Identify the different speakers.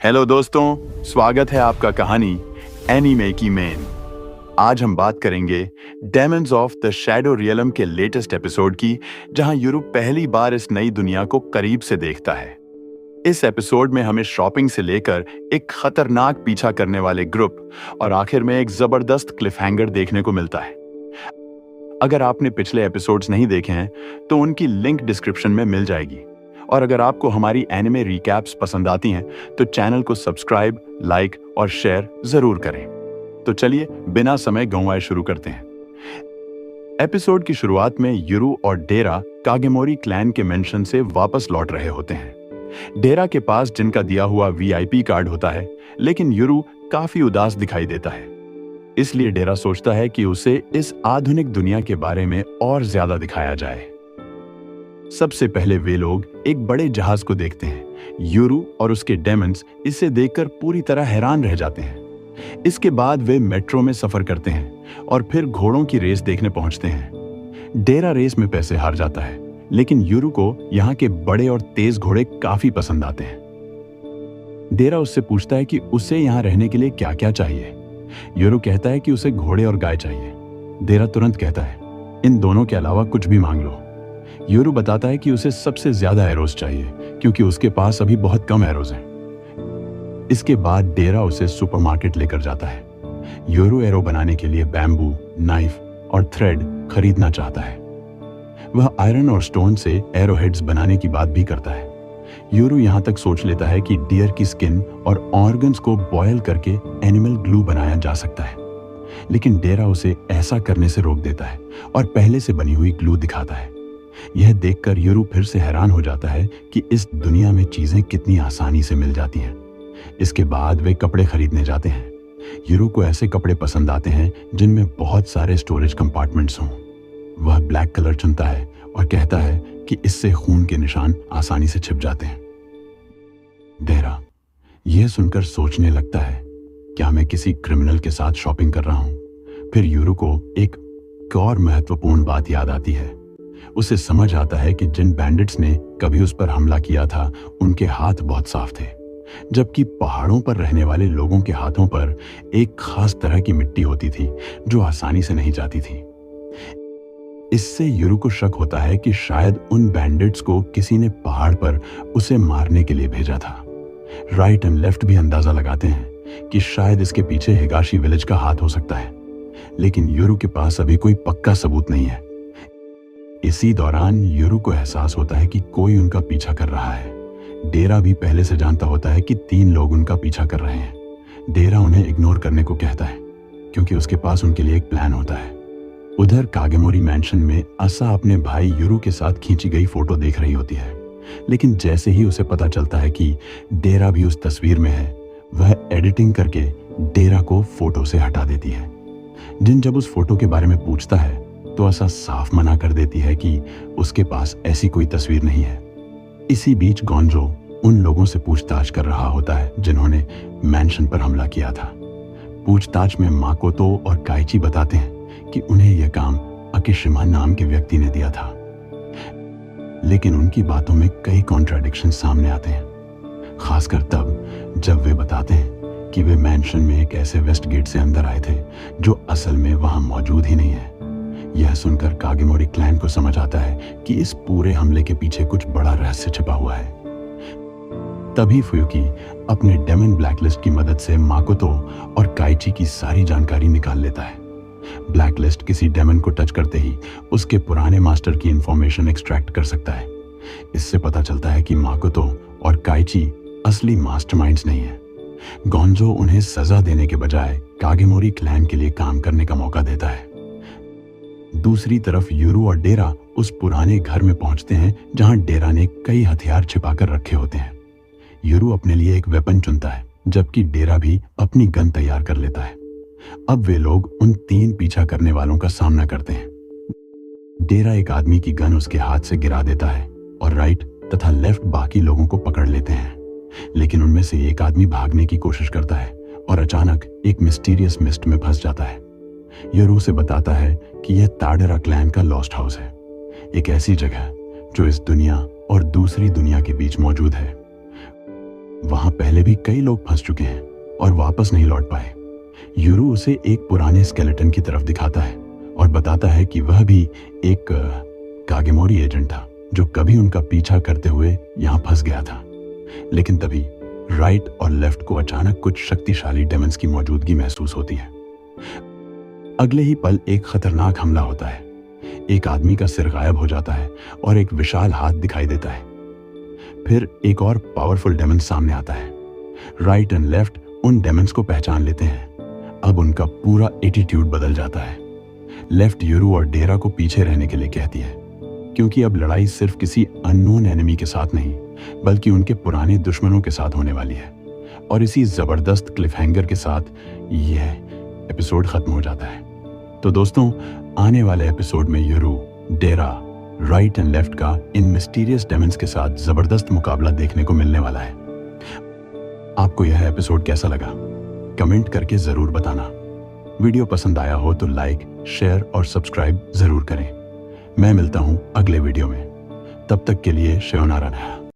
Speaker 1: Hello दोस्तों, स्वागत है आपका कहानी एनीमे की मेन। आज हम बात करेंगे Demons of the shadow realm के लेटेस्ट एपिसोड की, जहां यूरू पहली बार इस नई दुनिया को करीब से देखता है। इस एपिसोड में हमें शॉपिंग से लेकर एक खतरनाक पीछा करने वाले ग्रुप और आखिर में एक जबरदस्त क्लिफहैंगर देखने को मिलता है। अगर आपने पिछले एपिसोड्स नहीं देखे हैं तो उनकी लिंक डिस्क्रिप्शन में मिल जाएगी। और अगर आपको हमारी एनिमे रिकैप्स पसंद आती हैं तो चैनल को सब्सक्राइब, लाइक और शेयर जरूर करें। तो चलिए बिना समय गंवाए शुरू करते हैं। एपिसोड की शुरुआत में यूरू और डेरा कागेमोरी क्लैन के मेंशन से वापस लौट रहे होते हैं। डेरा के पास जिनका दिया हुआ वीआईपी कार्ड होता है, लेकिन यूरू काफी उदास दिखाई देता है। इसलिए डेरा सोचता है कि उसे इस आधुनिक दुनिया के बारे में और ज्यादा दिखाया जाए। सबसे पहले वे लोग एक बड़े जहाज को देखते हैं। यूरू और उसके डेमन्स इसे देखकर पूरी तरह हैरान रह जाते हैं। इसके बाद वे मेट्रो में सफर करते हैं और फिर घोड़ों की रेस देखने पहुंचते हैं। डेरा रेस में पैसे हार जाता है, लेकिन यूरू को यहाँ के बड़े और तेज घोड़े काफी पसंद आते हैं। डेरा उससे पूछता है कि उसे यहाँ रहने के लिए क्या क्या चाहिए। यूरू कहता है कि उसे घोड़े और गाय चाहिए। डेरा तुरंत कहता है, इन दोनों के अलावा कुछ भी मांग लो। यूरू बताता है कि उसे सबसे ज्यादा एरोज चाहिए, क्योंकि उसके पास अभी बहुत कम एरोज हैं। इसके बाद डेरा उसे सुपरमार्केट लेकर जाता है। यूरू एरो बनाने के लिए बैम्बू, नाइफ और थ्रेड खरीदना चाहता है। वह आयरन और स्टोन से एरो हेड्स बनाने की बात भी करता है। यूरू यहाँ तक सोच लेता है कि डियर की स्किन और ऑर्गन्स को बॉयल करके एनिमल ग्लू बनाया जा सकता है, लेकिन डेरा उसे ऐसा करने से रोक देता है और पहले से बनी हुई ग्लू दिखाता है। यह देखकर यूरू फिर से हैरान हो जाता है कि इस दुनिया में चीजें कितनी आसानी से मिल जाती हैं। इसके बाद वे कपड़े खरीदने जाते हैं। यूरू को ऐसे कपड़े पसंद आते हैं जिनमें बहुत सारे स्टोरेज कंपार्टमेंट्स हों। वह ब्लैक कलर चुनता है और कहता है कि इससे खून के निशान आसानी से छिप जाते हैं। डेरा यह सुनकर सोचने लगता है, क्या मैं किसी क्रिमिनल के साथ शॉपिंग कर रहा हूं? फिर यूरू को एक और महत्वपूर्ण बात याद आती है। उसे समझ आता है कि जिन बैंडिट्स ने कभी उस पर हमला किया था, उनके हाथ बहुत साफ थे, जबकि पहाड़ों पर रहने वाले लोगों के हाथों पर एक खास तरह की मिट्टी होती थी जो आसानी से नहीं जाती थी। इससे यूरू को शक होता है कि शायद उन बैंडिट्स को किसी ने पहाड़ पर उसे मारने के लिए भेजा था। राइट एंड लेफ्ट भी अंदाजा लगाते हैं कि शायद इसके पीछे हिगाशी विलेज का हाथ हो सकता है, लेकिन यूरू के पास अभी कोई पक्का सबूत नहीं है। इसी दौरान यूरू को एहसास होता है कि कोई उनका पीछा कर रहा है। डेरा भी पहले से जानता होता है कि 3 लोग उनका पीछा कर रहे हैं। डेरा उन्हें इग्नोर करने को कहता है, क्योंकि उसके पास उनके लिए एक प्लान होता है। उधर कागेमोरी मैंशन में असा अपने भाई यूरू के साथ खींची गई फोटो देख रही होती है, लेकिन जैसे ही उसे पता चलता है कि डेरा भी उस तस्वीर में है, वह एडिटिंग करके डेरा को फोटो से हटा देती है। जिन जब उस फोटो के बारे में पूछता है तो ऐसा साफ मना कर देती है कि उसके पास ऐसी कोई तस्वीर नहीं है। इसी बीच गोंजो उन लोगों से पूछताछ कर रहा होता है जिन्होंने मैंशन पर हमला किया था। पूछताछ में माकोतो और काइची बताते हैं कि उन्हें यह काम अकिशिमा नाम के व्यक्ति ने दिया था, लेकिन उनकी बातों में कई कॉन्ट्राडिक्शन सामने आते हैं, खासकर तब जब वे बताते हैं कि वे मैंशन में एक ऐसे वेस्ट गेट से अंदर आए थे जो असल में वहां मौजूद ही नहीं है। यह सुनकर कागेमोरी क्लैन को समझ आता है कि इस पूरे हमले के पीछे कुछ बड़ा रहस्य छिपा हुआ है। तभी फुयुकी अपने डेमन ब्लैकलिस्ट की मदद से माकोतो और काइची की सारी जानकारी निकाल लेता है। ब्लैकलिस्ट किसी डेमन को टच करते ही उसके पुराने मास्टर की इंफॉर्मेशन एक्सट्रैक्ट कर सकता है। इससे पता चलता है कि माकोतो और काइची असली मास्टरमाइंड्स नहीं है। गोंजो उन्हें सजा देने के बजाय कागेमोरी क्लैन के लिए काम करने का मौका देता है। दूसरी तरफ यूरू और डेरा उस पुराने घर में पहुंचते हैं जहां डेरा ने कई हथियार छिपाकर रखे होते हैं। यूरू अपने लिए एक वेपन चुनता है, जबकि डेरा भी अपनी गन तैयार कर लेता है। अब वे लोग उन 3 पीछा करने वालों का सामना करते हैं। डेरा एक आदमी की गन उसके हाथ से गिरा देता है और राइट तथा लेफ्ट बाकी लोगों को पकड़ लेते हैं, लेकिन उनमें से एक आदमी भागने की कोशिश करता है और अचानक एक मिस्टीरियस मिस्ट में फंस जाता है। यूरू से बताता है कि यह ताडेरा क्लैन का लॉस्ट हाउस है, एक ऐसी जगह जो इस दुनिया और दूसरी दुनिया के बीच मौजूद है। वहां पहले भी कई लोग फंस चुके हैं और वापस नहीं लौट पाए। यूरू उसे एक पुराने स्केलेटन की तरफ दिखाता है और बताता है कि वह भी एक कागेमोरी एजेंट था जो कभी उनका पीछा करते हुए यहां फंस गया था। लेकिन तभी राइट और लेफ्ट को अचानक कुछ शक्तिशाली डेमन्स की मौजूदगी महसूस होती है। अगले ही पल एक खतरनाक हमला होता है। एक आदमी का सिर गायब हो जाता है और एक विशाल हाथ दिखाई देता है। फिर एक और पावरफुल डेमन सामने आता है। राइट एंड लेफ्ट उन डेमन्स को पहचान लेते हैं। अब उनका पूरा एटीट्यूड बदल जाता है। लेफ्ट यूरू और डेरा को पीछे रहने के लिए कहती है, क्योंकि अब लड़ाई सिर्फ किसी अननोन एनिमी के साथ नहीं बल्कि उनके पुराने दुश्मनों के साथ होने वाली है। और इसी जबरदस्त क्लिफहैंगर के साथ यह एपिसोड खत्म हो जाता है। तो दोस्तों, आने वाले एपिसोड में यूरू, डेरा, राइट एंड लेफ्ट का इन मिस्टीरियस डेमन्स के साथ जबरदस्त मुकाबला देखने को मिलने वाला है। आपको यह एपिसोड कैसा लगा? कमेंट करके जरूर बताना। वीडियो पसंद आया हो तो लाइक, शेयर और सब्सक्राइब जरूर करें। मैं मिलता हूं अगले वीडियो में। तब तक के लिए श्योनारा।